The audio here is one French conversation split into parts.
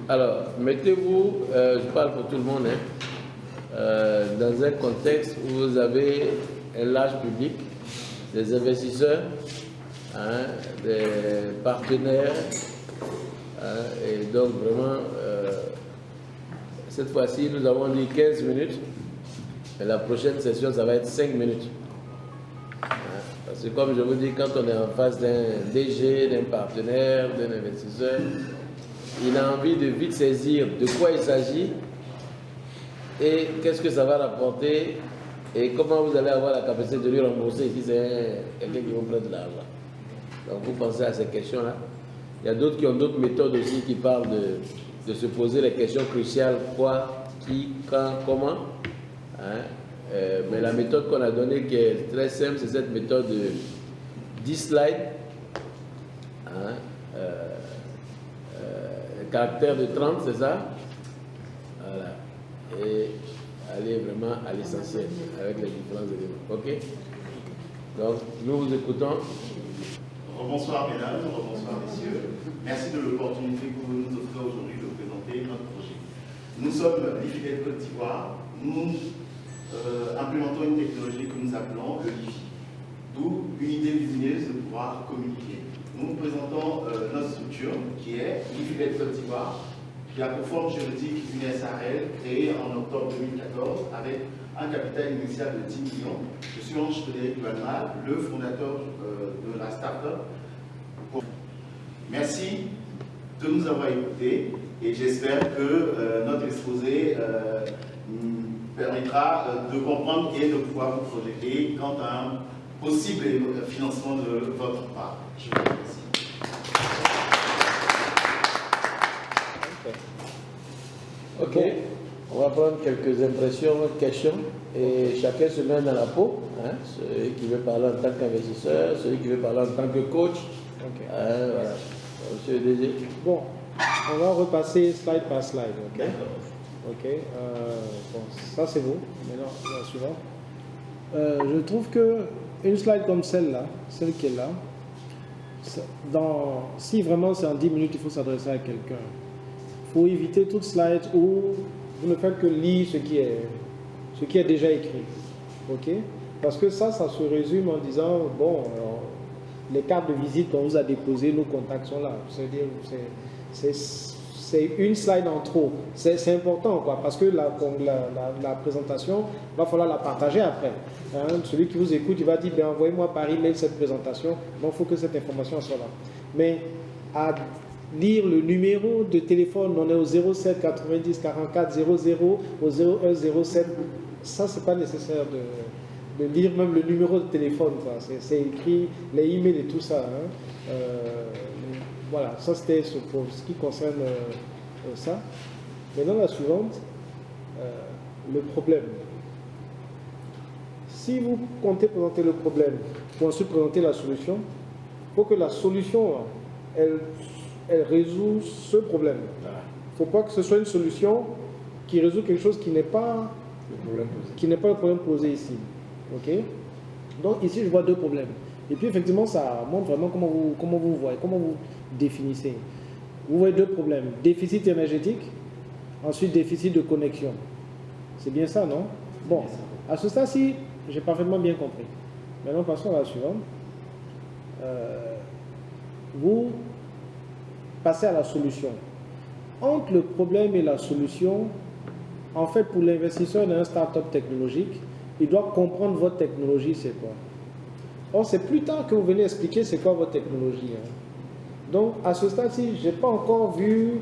Alors, mettez-vous, je parle pour tout le monde, dans un contexte où vous avez un large public, des investisseurs, des partenaires, et donc vraiment, cette fois-ci, nous avons dit 15 minutes, et la prochaine session, ça va être 5 minutes. Parce que comme je vous dis, quand on est en face d'un DG, d'un partenaire, d'un investisseur, il a envie de vite saisir de quoi il s'agit et qu'est-ce que ça va rapporter et comment vous allez avoir la capacité de lui rembourser si c'est quelqu'un qui vous prête de l'argent. Donc vous pensez à ces questions-là. Il y a d'autres qui ont d'autres méthodes aussi qui parlent de se poser les questions cruciales, quoi, qui, quand, comment. Mais la méthode qu'on a donnée qui est très simple, c'est cette méthode de 10 slides, caractère de 30, c'est ça? Voilà. Et aller vraiment à l'essentiel avec les différents éléments. OK? Donc, nous vous écoutons. Bonsoir mesdames, bonsoir messieurs. Merci de l'opportunité que vous nous offrez aujourd'hui de présenter notre projet. Nous sommes l'IFIDEL Côte d'Ivoire. Nous implémentons une technologie que nous appelons le LIFI, d'où une idée lumineuse de pouvoir communiquer. Nous vous présentons notre structure qui est l'IFIDEL Côte d'Ivoire, qui a pour forme juridique une SARL créée en octobre 2014 avec un capital initial de 10 millions. Je suis Ange Frédéric Duhalma, le fondateur de la start-up. Merci de nous avoir écoutés et j'espère que notre exposé permettra de comprendre et de pouvoir vous projeter quant à un possible financement de votre part. Je vous remercie. Ok, on va prendre quelques impressions, questions, et chacun se met dans la peau. Celui qui veut parler en tant qu'investisseur, celui qui veut parler en tant que coach. Voilà. Monsieur le DG. Bon, on va repasser slide par slide. Ok. Ok. Bon, ça c'est bon. Maintenant, la suivante. Je trouve que une slide comme celle-là, celle qui est là, si vraiment c'est en 10 minutes, il faut s'adresser à quelqu'un. Il faut éviter toute slide où vous ne faites que lire ce qui est déjà écrit. Ok? Parce que ça se résume en disant, bon, alors, les cartes de visite qu'on vous a déposées, nos contacts sont là. C'est-à-dire, c'est une slide en trop. C'est important, quoi, parce que la présentation, il va falloir la partager après. Celui qui vous écoute, il va dire, ben, envoyez-moi par email cette présentation. Donc, il faut que cette information soit là. Mais à lire le numéro de téléphone, on est au 07 90 44 00, au 01 07, ça, c'est pas nécessaire de lire même le numéro de téléphone. C'est écrit, les emails et tout ça. Voilà, ça c'était pour ce qui concerne ça. Maintenant, la suivante, le problème. Si vous comptez présenter le problème pour ensuite présenter la solution, il faut que la solution, elle résout ce problème. Il ne faut pas que ce soit une solution qui résout quelque chose qui n'est pas le problème posé ici. Ok? Donc ici, je vois deux problèmes. Et puis effectivement, ça montre vraiment comment vous voyez, comment vous définissez. Vous voyez deux problèmes. Déficit énergétique, ensuite déficit de connexion. C'est bien ça, non? Bon, à ce stade-ci, j'ai parfaitement bien compris. Maintenant, passons à la suivante. Vous passez à la solution. Entre le problème et la solution, en fait, pour l'investisseur dans un start-up technologique, il doit comprendre votre technologie, c'est quoi. Or, c'est plus tard que vous venez expliquer c'est quoi votre technologie. Donc, à ce stade-ci, je n'ai pas encore vu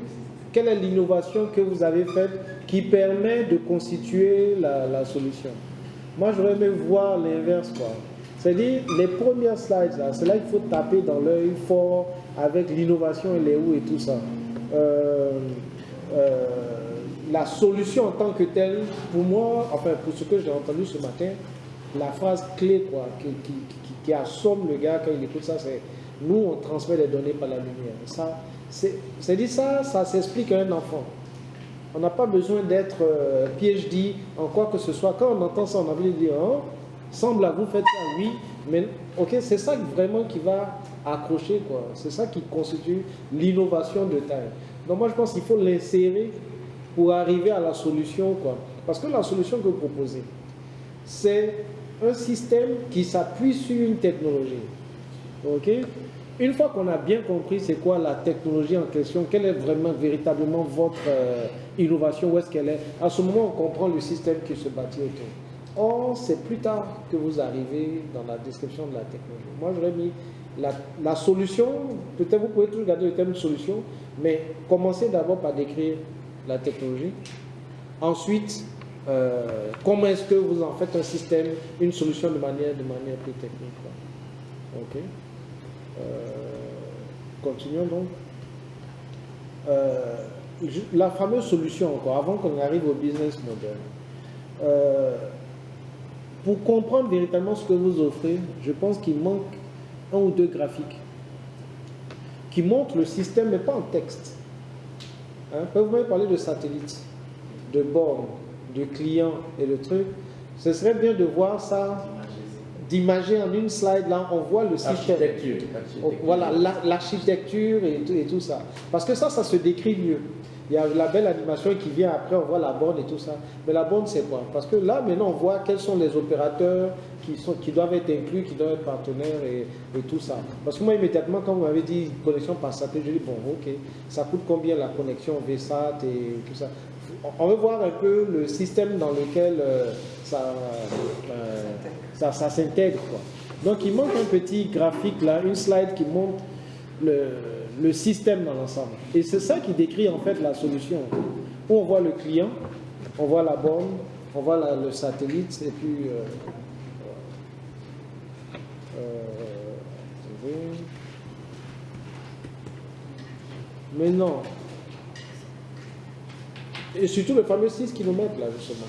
quelle est l'innovation que vous avez faite qui permet de constituer la solution. Moi, j'aurais aimé voir l'inverse, quoi. C'est-à-dire, les premières slides, là, c'est là qu'il faut taper dans l'œil fort avec l'innovation et les où et tout ça. La solution en tant que telle, pour moi, enfin, pour ce que j'ai entendu ce matin, la phrase clé, quoi, qui assomme le gars quand il écoute ça, c'est « nous, on transmet les données par la lumière ». C'est-à-dire ça s'explique à un enfant. On n'a pas besoin d'être PhD en quoi que ce soit. Quand on entend ça, on a envie de dire « oh, semble à vous, faites ça, oui ». Mais ok, c'est ça vraiment qui va accrocher, quoi. C'est ça qui constitue l'innovation de taille. Donc moi je pense qu'il faut l'insérer pour arriver à la solution, quoi. Parce que la solution que vous proposez, c'est un système qui s'appuie sur une technologie. Ok? Une fois qu'on a bien compris c'est quoi la technologie en question, quelle est vraiment, véritablement votre innovation, où est-ce qu'elle est, à ce moment on comprend le système qui se bâtit autour. Or, c'est plus tard que vous arrivez dans la description de la technologie. Moi, j'aurais mis la solution, peut-être vous pouvez toujours garder le terme solution, mais commencez d'abord par décrire la technologie. Ensuite, comment est-ce que vous en faites un système, une solution de manière plus technique, quoi. Ok. Continuons donc. La fameuse solution encore, avant qu'on arrive au business model. Pour comprendre véritablement ce que vous offrez, je pense qu'il manque un ou deux graphiques qui montrent le système, mais pas en texte. Hein? Vous m'avez parlé de satellites, de bornes, de clients et de trucs. Ce serait bien de voir ça, d'imager en une slide, là, on voit le système. Voilà, l'architecture et tout ça. Parce que ça se décrit mieux. Il y a la belle animation qui vient après, on voit la borne et tout ça. Mais la borne, c'est quoi? Parce que là, maintenant, on voit quels sont les opérateurs qui doivent être inclus, qui doivent être partenaires et tout ça. Parce que moi, immédiatement, quand vous m'avez dit connexion par satellite, je dis, bon, ok, ça coûte combien la connexion VSAT et tout ça? On veut voir un peu le système dans lequel ça s'intègre, quoi. Donc, il manque un petit graphique là, une slide qui montre le système dans l'ensemble. Et c'est ça qui décrit en fait la solution. Où on voit le client, on voit la borne, on voit le satellite, et puis... mais non. Et surtout le fameux 6 km là, justement.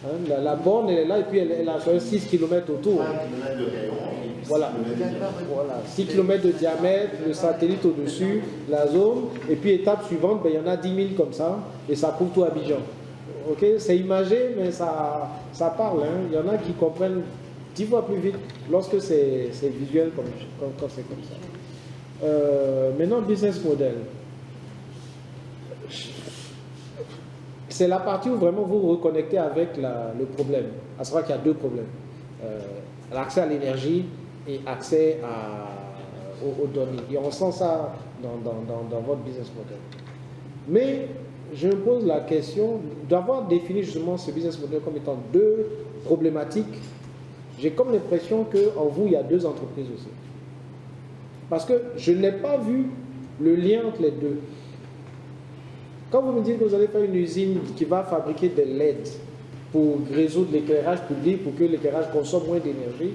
Hein, la borne, elle est là, et puis elle a 6 km autour. 1 km de rayon. Voilà. 6 km de diamètre, le satellite au-dessus, la zone, et puis étape suivante, ben, il y en a 10 000 comme ça, et ça couvre tout Abidjan. Ok, c'est imagé, mais ça parle. Hein. Il y en a qui comprennent 10 fois plus vite lorsque c'est visuel quand c'est comme ça. Maintenant, business model. C'est la partie où vraiment vous vous reconnectez avec le problème. À savoir qu'il y a deux problèmes. L'accès à l'énergie et accès aux données. Et on sent ça dans votre business model. Mais je me pose la question d'avoir défini justement ce business model comme étant deux problématiques. J'ai comme l'impression qu'en vous, il y a deux entreprises aussi. Parce que je n'ai pas vu le lien entre les deux. Quand vous me dites que vous allez faire une usine qui va fabriquer des LED pour résoudre l'éclairage public, pour que l'éclairage consomme moins d'énergie,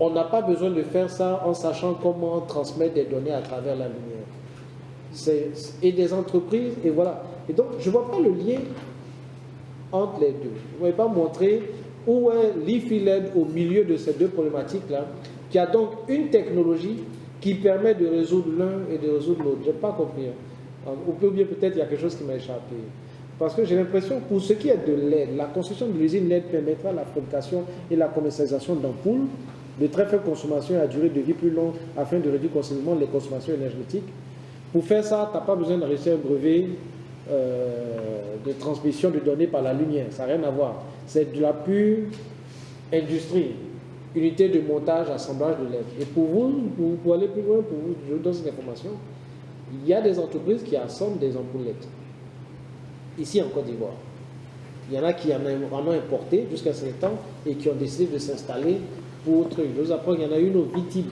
on n'a pas besoin de faire ça en sachant comment transmettre des données à travers la lumière. Et des entreprises, et voilà. Et donc, je ne vois pas le lien entre les deux. Vous ne pouvez pas montrer où est l'IFI LED au milieu de ces deux problématiques-là, qui a donc une technologie qui permet de résoudre l'un et de résoudre l'autre. Je n'ai pas compris. Ou bien peut-être il y a quelque chose qui m'a échappé. Parce que j'ai l'impression que pour ce qui est de LED, la construction de l'usine LED permettra la fabrication et la commercialisation d'ampoules de très faible consommation et à durée de vie plus longue afin de réduire considérablement les consommations énergétiques. Pour faire ça, tu n'as pas besoin d'enregistrer un brevet de transmission de données par la lumière. Ça n'a rien à voir. C'est de la pure industrie. Unité de montage, assemblage de LED. Et pour vous, pour aller plus loin, pour vous, je vous donne cette information, il y a des entreprises qui assemblent des ampoules LED. Ici en Côte d'Ivoire. Il y en a qui en ont importé jusqu'à un certain temps et qui ont décidé de s'installer pour autre chose. Je vous apprends qu'il y en a une au Vitib.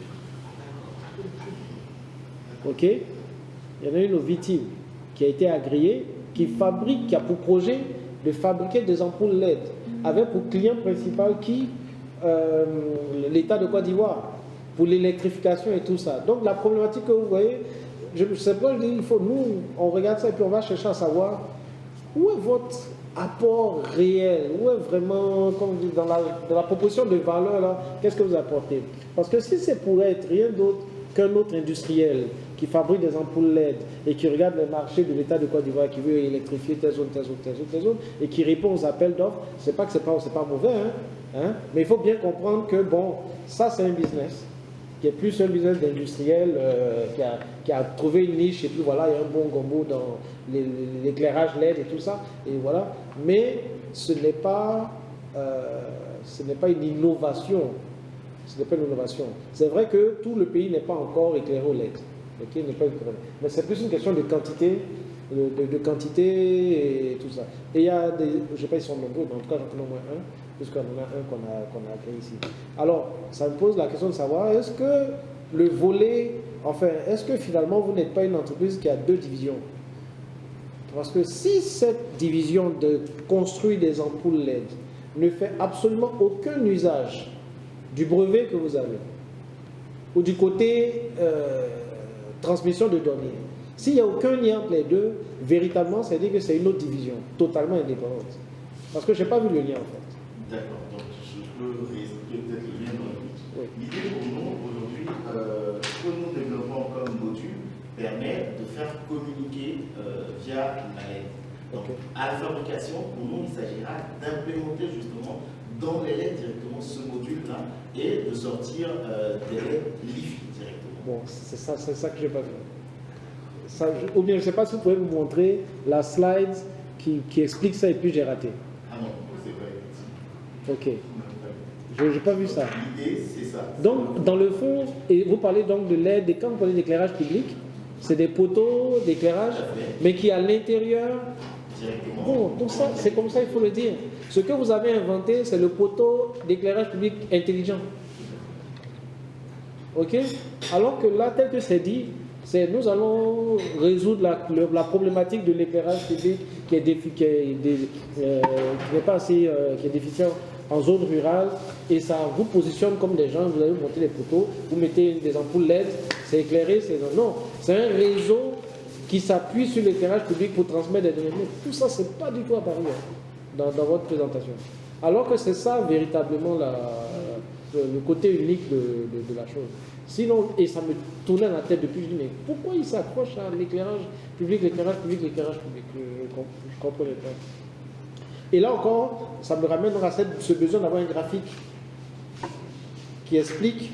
Ok? Il y en a une au Vitib qui a été agréée, qui a pour projet de fabriquer des ampoules LED avec pour client principal l'État de Côte d'Ivoire pour l'électrification et tout ça. Donc la problématique que vous voyez, c'est pourquoi je dis, nous, on regarde ça et puis on va chercher à savoir où est votre apport réel, où est vraiment, comme on dit, dans la proposition de valeur, là, qu'est-ce que vous apportez? Parce que si c'est pour être rien d'autre qu'un autre industriel qui fabrique des ampoules LED et qui regarde le marché de l'État de Côte d'Ivoire, qui veut électrifier telle zone, telle zone, telle zone, telle zone, et qui répond aux appels d'offres, c'est pas que c'est pas mauvais, hein, mais il faut bien comprendre que, bon, ça c'est un business. qui est plus un business d'industriel qui a trouvé une niche et puis voilà, il y a un bon gombo dans l'éclairage LED et tout ça, et voilà. Mais ce n'est pas une innovation. Ce n'est pas une innovation. C'est vrai que tout le pays n'est pas encore éclairé au LED. Okay, n'est pas éclairé. Mais c'est plus une question de quantité, de quantité et tout ça. Et il y a des, je ne sais pas ils sont nombreux, mais en tout cas j'en connais au moins un, puisqu'on en a un qu'on a créé ici. Alors, ça me pose la question de savoir, est-ce que le volet, enfin, est-ce que finalement vous n'êtes pas une entreprise qui a deux divisions? Parce que si cette division de construire des ampoules LED ne fait absolument aucun usage du brevet que vous avez, ou du côté transmission de données, s'il n'y a aucun lien entre les deux, véritablement, ça veut dire que c'est une autre division, totalement indépendante. Parce que je n'ai pas vu le lien en fait. D'accord, donc je peux réexpliquer peut-être le lien dans le but. Oui. L'idée pour nous aujourd'hui, ce que nous développons comme module permet de faire communiquer via la LED. Donc à la fabrication, pour nous, il s'agira d'implémenter justement dans les LED directement ce module-là et de sortir des LED LIFI directement. Bon, c'est ça que je n'ai pas vu. Ça, ou bien je ne sais pas si vous pouvez me montrer la slide qui explique ça et puis j'ai raté. Ah non, c'est vrai. Ok. Je n'ai pas vu ça. L'idée, c'est ça. Donc, dans le fond, et vous parlez donc de LED, et quand vous parlez d'éclairage public, c'est des poteaux d'éclairage, mais qui à l'intérieur. Directement. Bon, donc ça, c'est comme ça, il faut le dire. Ce que vous avez inventé, c'est le poteau d'éclairage public intelligent. Ok? Alors que là, tel que c'est dit, nous allons résoudre la problématique de l'éclairage public qui est déficient en zone rurale, et ça vous positionne comme des gens, vous allez monter des poteaux, vous mettez des ampoules LED, c'est éclairé, non, c'est un réseau qui s'appuie sur l'éclairage public pour transmettre des données. Mais tout ça, c'est pas du tout apparu dans votre présentation. Alors que c'est ça véritablement le côté unique de la chose. Sinon, et ça me tournait dans la tête depuis, je dis, mais pourquoi il s'accroche à l'éclairage public, l'éclairage public, l'éclairage public? Je ne comprenais pas. Et là encore, ça me ramène à ce besoin d'avoir un graphique qui explique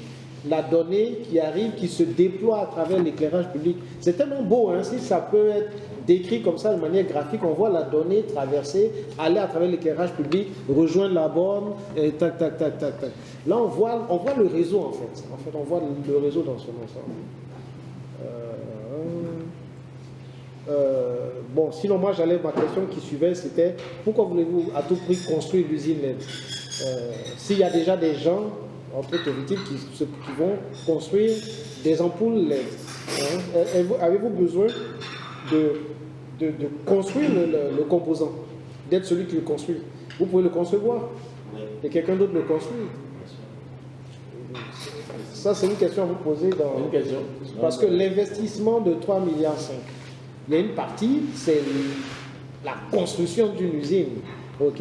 la donnée qui arrive, qui se déploie à travers l'éclairage public. C'est tellement beau, hein, si ça peut être décrit comme ça de manière graphique, on voit la donnée traverser, aller à travers l'éclairage public, rejoindre la borne, et tac, tac, tac, tac, tac. Là, on voit le réseau en fait. En fait, on voit le réseau dans son ensemble. Bon, sinon, moi, ma question qui suivait, c'était pourquoi voulez-vous à tout prix construire l'usine LED? S'il y a déjà des gens, entre autorités, qui vont construire des ampoules LED, hein, avez-vous besoin de construire le composant, d'être celui qui le construit? Vous pouvez le concevoir et quelqu'un d'autre le construit. Ça, c'est une question à vous poser. Une question. Parce que l'investissement de 3,5 milliards, il y a une partie, c'est la construction d'une usine. Ok?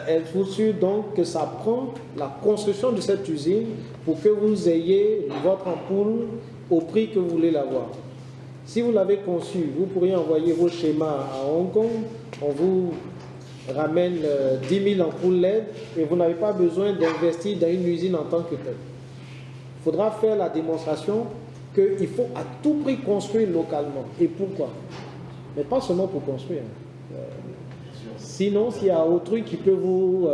Elle faut sûr donc que ça prend la construction de cette usine pour que vous ayez votre ampoule au prix que vous voulez l'avoir. Si vous l'avez conçu, vous pourriez envoyer vos schémas à Hong Kong, on vous ramène 10 000 ampoules LED et vous n'avez pas besoin d'investir dans une usine en tant que telle. Il faudra faire la démonstration qu'il faut à tout prix construire localement. Et pourquoi? Mais pas seulement pour construire. Sinon, s'il y a autrui qui peut vous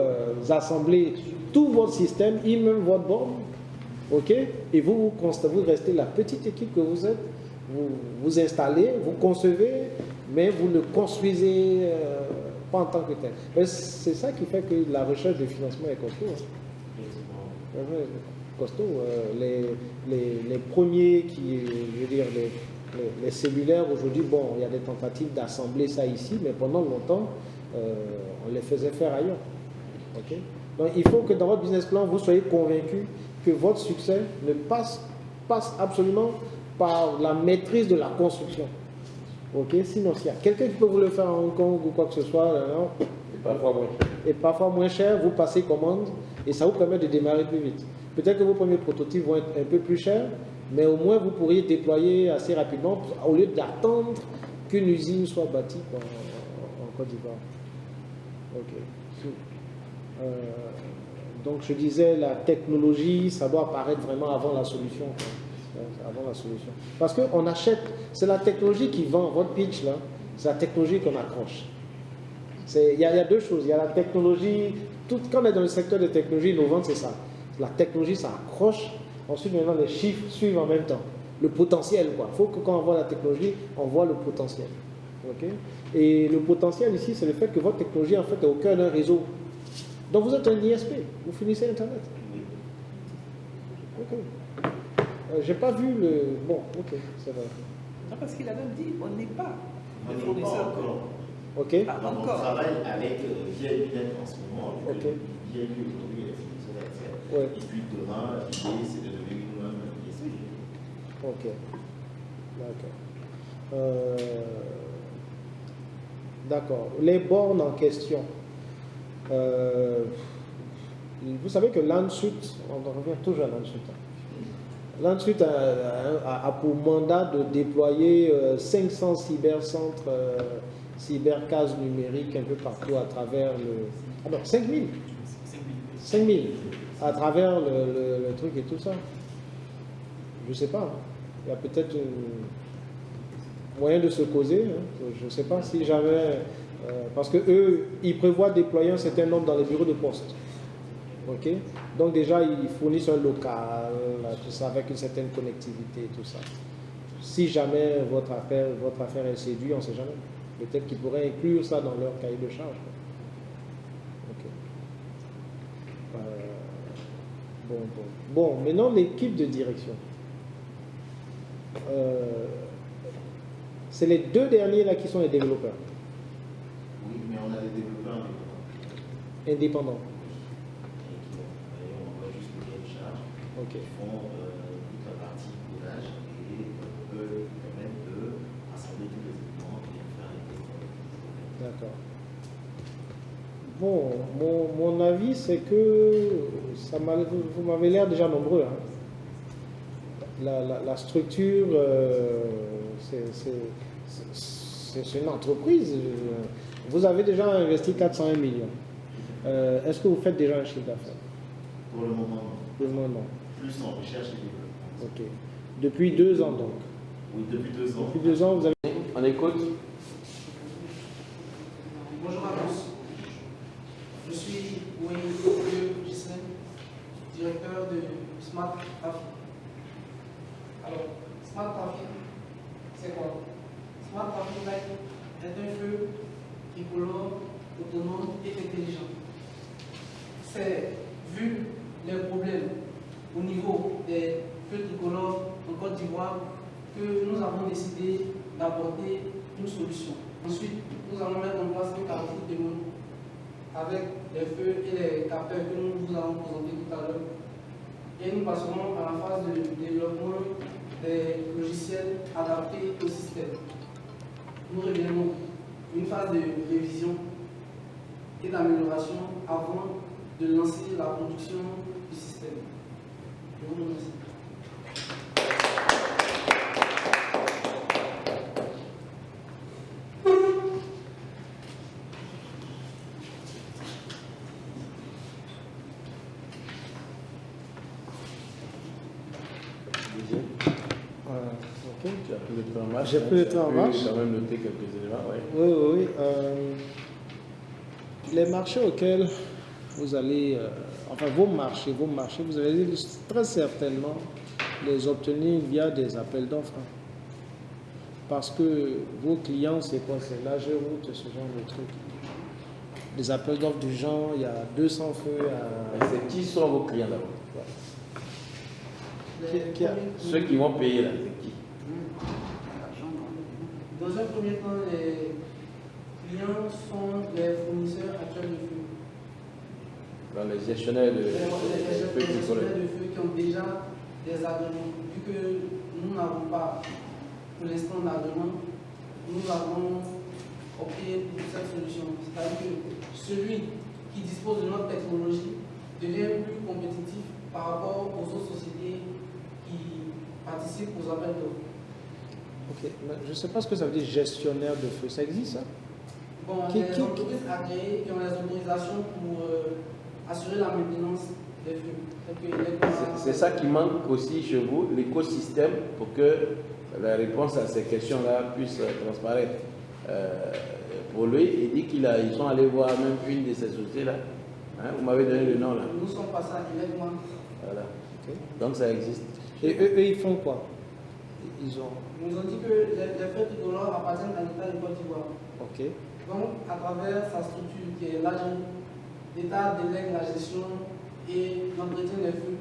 assembler tout votre système, et même votre borne, ok, et vous restez la petite équipe que vous êtes, vous installez, vous concevez, mais vous ne construisez pas en tant que tel. C'est ça qui fait que la recherche de financement est costaud. Hein. Costaud. Les premiers je veux dire, les cellulaires aujourd'hui, bon, il y a des tentatives d'assembler ça ici, mais pendant longtemps, on les faisait faire ailleurs. Okay? Donc il faut que dans votre business plan, vous soyez convaincu que votre succès ne passe absolument par la maîtrise de la construction. Okay? Sinon, s'il y a quelqu'un qui peut vous le faire à Hong Kong ou quoi que ce soit, et parfois moins cher, vous passez commande et ça vous permet de démarrer plus vite. Peut-être que vos premiers prototypes vont être un peu plus chers, mais au moins vous pourriez déployer assez rapidement au lieu d'attendre qu'une usine soit bâtie en Côte d'Ivoire. Ok. Donc je disais, la technologie, ça doit apparaître vraiment avant la solution. Avant la solution. Parce qu'on achète, c'est la technologie qui vend, votre pitch là, c'est la technologie qu'on accroche. Il y a deux choses, il y a la technologie, quand on est dans le secteur des technologies innovantes, c'est ça. La technologie, ça accroche, ensuite maintenant les chiffres suivent en même temps. Le potentiel, quoi. Il faut que quand on voit la technologie, on voit le potentiel. Okay? Et le potentiel ici, c'est le fait que votre technologie en fait est au cœur d'un réseau. Donc vous êtes un ISP, vous finissez Internet. Ok. J'ai pas vu le... Bon, ok, c'est vrai. Non, parce qu'il a même dit, on n'est pas On un n'est fournisseur. pas encore. Ok. Pas Donc, on encore. travaille avec VIP en ce moment. Ok. VIP aujourd'hui est fournisseur d'accès. Ouais. Et puis demain, l'idée c'est de devenir nous-mêmes un ISP. Ok. D'accord. D'accord. Les bornes en question. Vous savez que l'ANSUT, on revient toujours à l'ANSUT. L'ANSUT a pour mandat de déployer 500 cybercentres, cybercases numériques un peu partout à travers le... Ah non, 5000 5000 à travers le truc et tout ça. Je ne sais pas. Hein. Il y a peut-être moyen de se causer. Hein. Je ne sais pas si jamais... parce qu'eux, ils prévoient déployer un certain nombre dans les bureaux de poste. Ok, donc déjà ils fournissent un local, tout ça avec une certaine connectivité, tout ça. Si jamais votre affaire est séduite, on ne sait jamais. Peut-être qu'ils pourraient inclure ça dans leur cahier de charge. Ok. Bon, maintenant l'équipe de direction. C'est les deux derniers là qui sont les développeurs. Oui, mais on a des développeurs Indépendants. Qui font toute la partie codage et eux permettent de rassembler tous les éléments et faire les tests. D'accord. Bon, mon avis c'est que vous m'avez l'air déjà nombreux. Hein. La structure, c'est une entreprise. Vous avez déjà investi 401 millions. Est-ce que vous faites déjà un chiffre d'affaires? Pour le moment, non. Pour le moment, non. Plus en recherche et développement. Ok. Depuis 2 ans donc. Oui, depuis 2 ans. Depuis 2 ans, vous avez... On écoute. Bonjour à tous. Je suis Wayne Gislain, directeur de Smart Traffic. Alors, Smart Traffic, c'est quoi? Smart Traffic Light est un feu tricolore, autonome et intelligent. C'est, vu les problèmes au niveau des feux tricolores en Côte d'Ivoire, que nous avons décidé d'apporter une solution. Ensuite, nous allons mettre en place un carrefour de monde avec les feux et les capteurs que nous vous avons présentés tout à l'heure. Et nous passerons à la phase de développement des logiciels adaptés au système. Nous reviendrons une phase de révision et d'amélioration avant de lancer la production du système. Je vous remercie. Ok. Tu as pris le train en marche. J'ai pris le train en marche. Tu as quand même noté quelques éléments, ouais. Oui. Les marchés auxquels vous allez, enfin vos marchés, vous allez très certainement les obtenir via des appels d'offres. Parce que vos clients, c'est quoi? C'est l'AGEROUTE, ce genre de trucs. Des appels d'offres du genre, il y a 200 feux à... C'est qui sont vos clients d'abord? Ceux qui vont payer là, c'est qui? Dans un premier temps, les clients sont les fournisseurs actuels de feu. Dans les gestionnaires de Les feux gestionnaires tricolores. de feu qui ont déjà des agréments. Vu que nous n'avons pas pour l'instant d'agrément, nous avons opté pour cette solution. C'est-à-dire que celui qui dispose de notre technologie devient plus compétitif par rapport aux autres sociétés qui participent aux appels d'offres. Ok, mais je ne sais pas ce que ça veut dire gestionnaire de feu, ça existe ça? Bon, les entreprises agréées qui ont les autorisations pour assurer la maintenance des feux. C'est ça qui manque aussi chez vous, l'écosystème, pour que la réponse à ces questions-là puisse transparaître. Pour lui, il dit qu'ils sont allés voir même une de ces sociétés-là. Hein, vous m'avez donné le nom là. Nous sommes passés à Elegma. Voilà. Okay. Donc ça existe. Et eux, ils font quoi? Ils ont... Ils nous ont dit que les feux du dollar appartiennent à l'État de Côte d'Ivoire. Ok. Donc, à travers sa structure qui est l'AGEN, l'État délègue la gestion et l'entretien des feux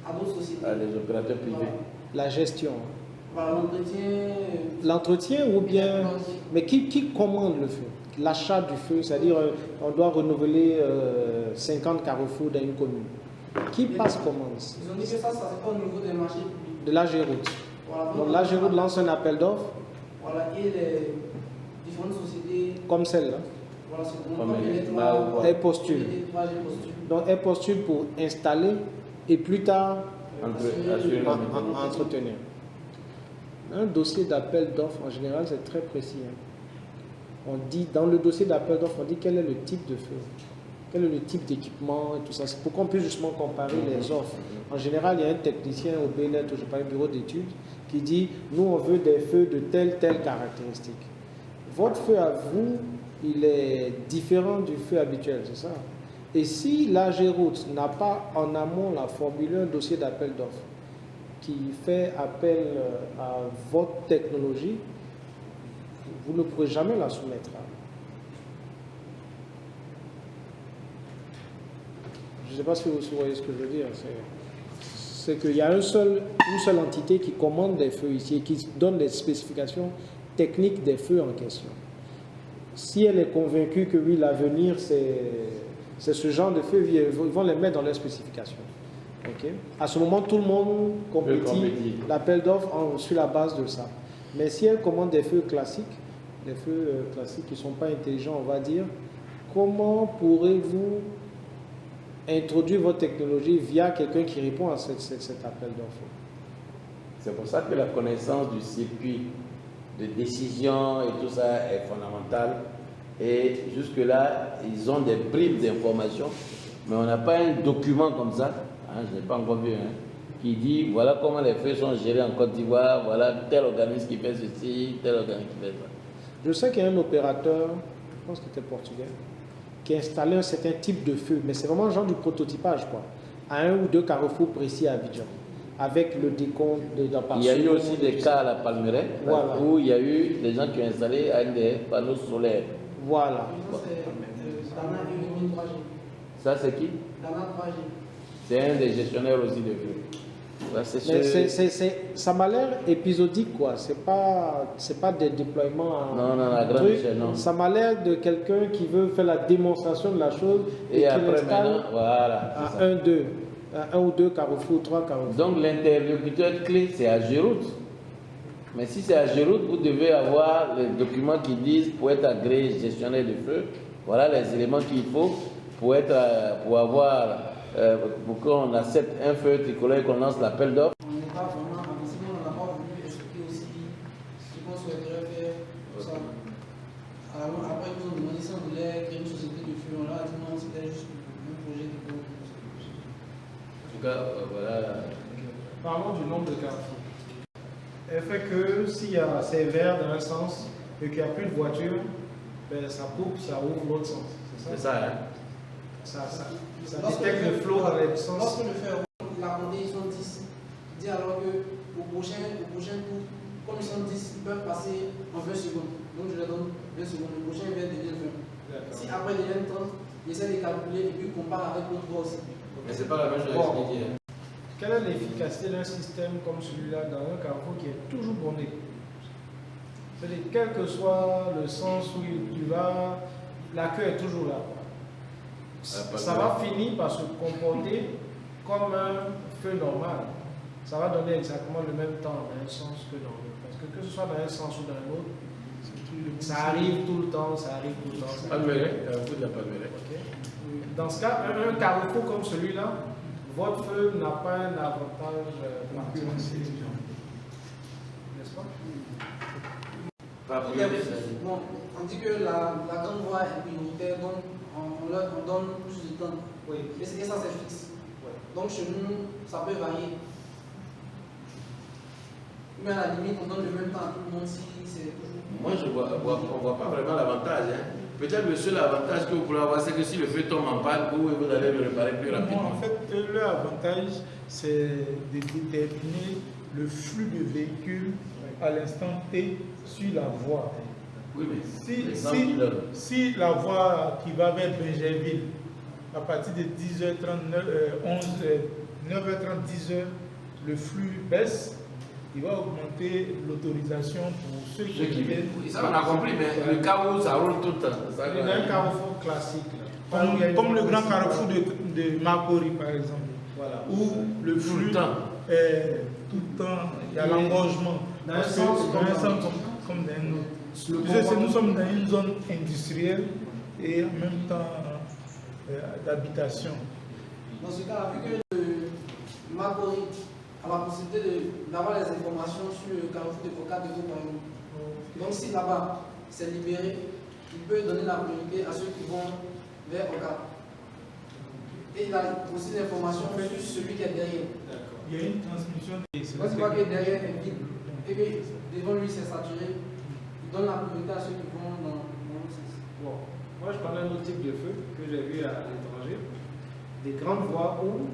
à d'autres sociétés. À les opérateurs privés. La gestion. Voilà, l'entretien. L'entretien ou bien... Mais qui commande le feu? L'achat du feu, c'est-à-dire on doit renouveler 50 carrefours dans une commune. Qui passe commande? Ils ont dit que ça se fait au niveau des marchés publics. De l'AGEROUTE. Voilà, Donc l'AGEROUTE lance un appel d'offres. Voilà, et les différentes sociétés. Comme celle-là. Voilà, c'est Comme comme elle postule. les trois, j'ai postulé. Donc elle postule pour installer et plus tard Assurer la maintenance. entretenir. Un dossier d'appel d'offres, en général, c'est très précis. Hein. On dit, dans le dossier d'appel d'offres, on dit quel est le type de feu, quel est le type d'équipement et tout ça. C'est pour qu'on puisse justement comparer les offres. En général, il y a un technicien au BNET, ou je sais pas, un bureau d'études, qui dit, nous, on veut des feux de telle caractéristique. Votre feu à vous, il est différent du feu habituel, c'est ça. Et si l'AGEROUTE n'a pas en amont formulé un dossier d'appel d'offres qui fait appel à votre technologie, vous ne pourrez jamais la soumettre. Je ne sais pas si vous voyez ce que je veux dire. C'est qu'il y a une seule entité qui commande des feux ici et qui donne des spécifications techniques des feux en question. Si elle est convaincue que oui, l'avenir, c'est ce genre de feux, ils vont les mettre dans leurs spécifications. Okay. À ce moment, tout le monde compétit l'appel d'offres sur la base de ça. Mais si elle commande des feux classiques, qui ne sont pas intelligents, on va dire, comment pourrez-vous introduire votre technologie via quelqu'un qui répond à cet appel d'offres? C'est pour ça que la connaissance du circuit de décision et tout ça est fondamentale. Et jusque-là, ils ont des bribes d'informations, mais on n'a pas un document comme ça, hein, je n'ai pas encore vu, hein, qui dit voilà comment les feux sont gérés en Côte d'Ivoire, voilà tel organisme qui fait ceci, tel organisme qui fait ça. Je sais qu'il y a un opérateur, je pense que c'était portugais, qui a installé un certain type de feu, mais c'est vraiment genre du prototypage, quoi, à 1 ou 2 carrefours précis à Abidjan, avec le décompte de la partie. Il y a eu aussi des cas à la Palmeraie, voilà, où il y a eu des gens qui ont installé avec des panneaux solaires. Voilà. Ça, c'est qui? C'est un des gestionnaires aussi de feu. Ça m'a l'air épisodique, quoi. C'est pas des déploiements non, à grande échelle, non. Ça m'a l'air de quelqu'un qui veut faire la démonstration de la chose et qui après l'installe maintenant, voilà, à 1 ou 2 carrefours, 3 carrefours. Donc l'interlocuteur clé, c'est AGEROUTE. Mais si c'est AGEROUTE, vous devez avoir les documents qui disent pour être agréé gestionnaire de feu, voilà les éléments qu'il faut pour qu'on accepte un feu tricolore et qu'on lance l'appel d'offres. On n'est pas vraiment avancé, on n'a pas voulu expliquer aussi ce qu'on souhaiterait faire pour ça. Alors, après, ils nous ont demandé si on voulait créer une société de feu. On leur a dit non, c'était juste un projet de feu. En tout cas, voilà. Parlons du nombre de carrefours. Elle fait que si c'est vert dans un sens et qu'il n'y a plus de voiture, ben, ça coupe, ça ouvre l'autre sens. C'est ça, hein? Ça détecte le flot dans les sens. Lorsque le feu roule, la montée, ils sont 10. Il dit alors qu'au prochain tour, comme ils sont 10, ils peuvent passer en 20 secondes. Donc je leur donne 20 secondes. Le prochain va devenir 20. Si après il devient 30, ils essaient de calculer et puis compare avec l'autre voie aussi. Mais c'est pas la même chose à expliquer. Quelle est l'efficacité d'un système comme celui-là dans un carrefour qui est toujours bondé? C'est-à-dire, quel que soit le sens où tu vas, la queue est toujours là. Ça va finir par se comporter comme un feu normal. Ça va donner exactement le même temps dans un sens que dans l'autre. Parce que ce soit dans un sens ou dans l'autre, ça arrive tout le temps, Palmeraie, carrefour de la Palmeraie. Okay. Dans ce cas, un carrefour comme celui-là, votre feu n'a pas un avantage particulier. N'est-ce pas? Bon, on dit que la grande voie est prioritaire, donc on donne plus de temps. Oui. Et ça, c'est fixe. Ouais. Donc chez nous, ça peut varier. Mais à la limite, on donne le même temps à tout le monde si c'est toujours. Moi, on voit pas vraiment l'avantage. Hein. Peut-être le seul avantage que vous pourrez avoir, c'est que si le feu tombe en panne, vous allez le réparer plus rapidement. En fait, leur avantage, c'est de déterminer le flux de véhicules à l'instant T sur la voie. Oui, mais Si la voie qui va vers Benjerville, à partir de 10h30, 9h30, 10h, le flux baisse, il va augmenter l'autorisation pour ceux qui viennent. Oui, ça on a compris, mais le cas où ça roule tout le temps. Il y a un carrefour classique, là. Comme le grand carrefour de Makori, par exemple, Voilà. où le flux est tout le temps, il y a l'engorgement. Dans un sens comme dans un autre. Nous sommes dans une zone industrielle et en même temps d'habitation. Dans ce cas, vu que le Makori a la possibilité d'avoir les informations sur le carrefour de Coca de vous, par exemple. Donc si là-bas c'est libéré, il peut donner la priorité à ceux qui vont vers Oka. Et il a aussi l'information sur celui qui est derrière. Il y a une transmission. Quand tu vois que derrière est vide et que devant lui c'est saturé, il donne la priorité à ceux qui vont dans le sens. Bon. Moi, je parle d'un autre type de feu que j'ai vu à l'étranger. Des grandes voies où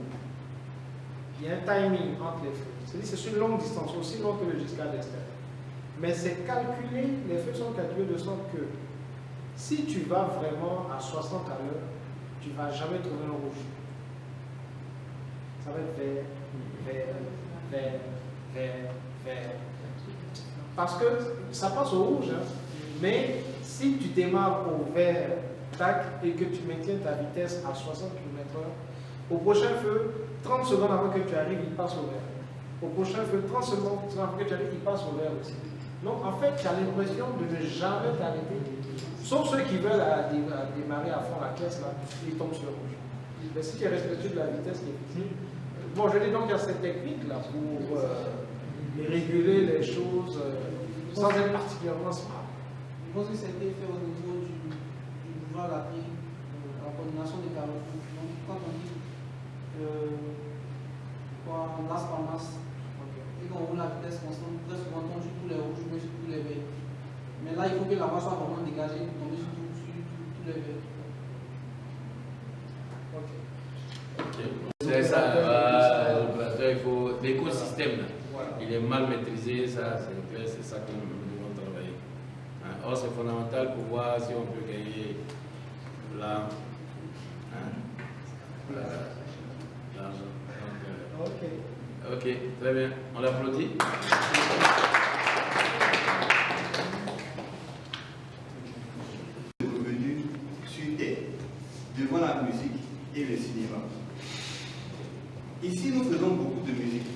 il y a un timing entre les feux. C'est-à-dire que c'est sur une longue distance, aussi long que le Giscard d'Estaing. Mais c'est calculé, les feux sont calculés de sorte que si tu vas vraiment à 60 à l'heure, tu ne vas jamais trouver un rouge. Ça va être vert. Parce que ça passe au rouge, hein. Mais si tu démarres au vert, tac, et que tu maintiens ta vitesse à 60 km/h, au prochain feu, 30 secondes avant que tu arrives, il passe au vert. Au prochain feu, 30 secondes avant que tu arrives, il passe au vert aussi. Donc en fait, tu as l'impression de ne jamais t'arrêter. Sauf ceux qui veulent démarrer à fond la caisse, là, ils tombent sur le rouge. Mais si tu es respectueux de la vitesse qui est fixée. Bon, je dis donc qu'il y a cette technique-là pour réguler les choses sans être particulièrement smart. Je pense que c'était fait au niveau du boulevard Lapri, la coordination des carrefours. Donc quand on dit Las Palmas, et qu'on roule la vitesse constante, très souvent on tombe sur tous les rouges, mais sur tous les verts. Mais là, il faut que la voie soit vraiment dégagée pour tomber sur tous les verts. C'est ça, il faut l'écosystème, il est mal maîtrisé, ça c'est clair, c'est ça que nous devons travailler. Or c'est fondamental pour voir si on peut gagner l'argent. Ok, très bien, on l'applaudit. Revenu sur terre, devant la musique et le cinéma. Ici, nous faisons beaucoup de musique.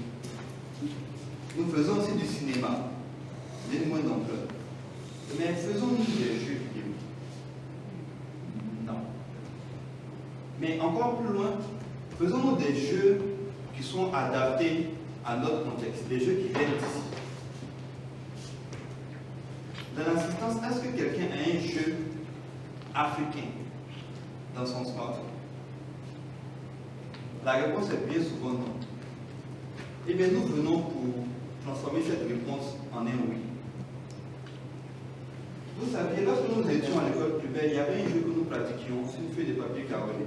Nous faisons aussi du cinéma, mais moins d'ampleur. Mais faisons-nous des jeux vidéo? Non. Mais encore plus loin, faisons-nous des jeux qui sont adaptés à notre contexte, des jeux qui viennent d'ici. Dans l'assistance, est-ce que quelqu'un a un jeu africain dans son smartphone? La réponse est bien souvent non. Eh bien, nous venons pour transformer cette réponse en un oui. Vous savez, lorsque nous étions à l'école primaire, il y avait un jeu que nous pratiquions sur une feuille de papier carrelé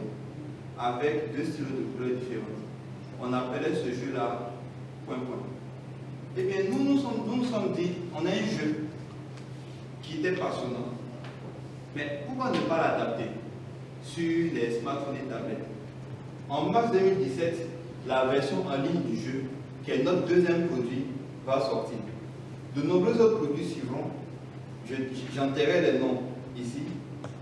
avec deux stylos de couleurs différentes. On appelait ce jeu-là point. Eh bien, nous nous sommes dit, on a un jeu qui était passionnant. Mais pourquoi ne pas l'adapter sur les smartphones et tablettes? En mars 2017, la version en ligne du jeu, qui est notre deuxième produit, va sortir. De nombreux autres produits suivront. J'enterrai les noms ici,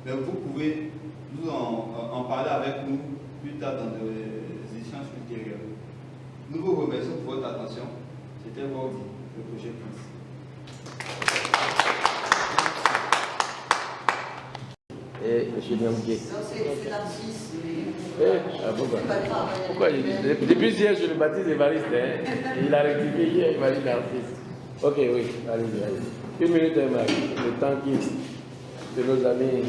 mais vous pouvez nous en parler avec nous plus tard dans des échanges ultérieurs. Nous vous remercions pour votre attention. C'était Wardy, le projet Prince. Et M. Niamke. C'est l'artiste, Pourquoi depuis hier, je le baptise Évariste. Il a rectifié hier, il m'a dit l'artiste. Ok, oui, allez-y. Une minute, Marc, le temps qui de nos amis.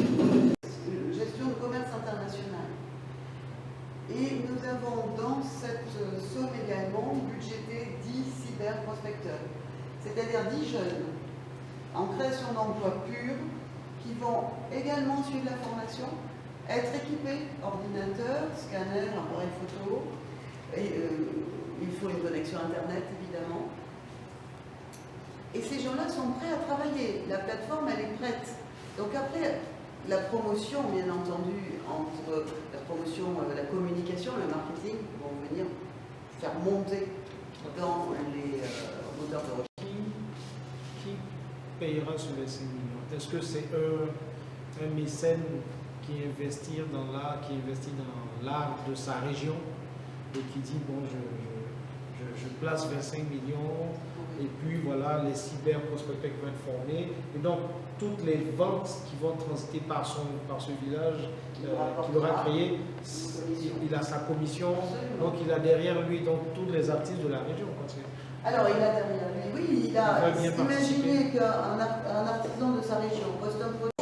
gestion de commerce Et nous avons dans cette somme également budgété 10 cyberprospecteurs, c'est-à-dire 10 jeunes en création d'emplois purs qui vont également suivre la formation, être équipés, ordinateur, scanner, appareil photo, et il faut une connexion Internet évidemment. Et ces gens-là sont prêts à travailler, la plateforme elle est prête. Donc après, la promotion, bien entendu, entre la promotion, la communication, le marketing, vont venir faire monter dans les moteurs de recherche. Qui payera sur les 5 millions? Est-ce que c'est un mécène qui investit dans l'art de sa région et qui dit bon, je place 25 millions et puis voilà, les cyberprospecteurs vont être formés. Et donc, toutes les ventes qui vont transiter par ce village qu'il aura créé, il a sa commission, donc il a derrière lui donc, tous les artistes de la région. Alors, il a derrière lui, oui, imaginez qu'un artisan de sa région poste un produit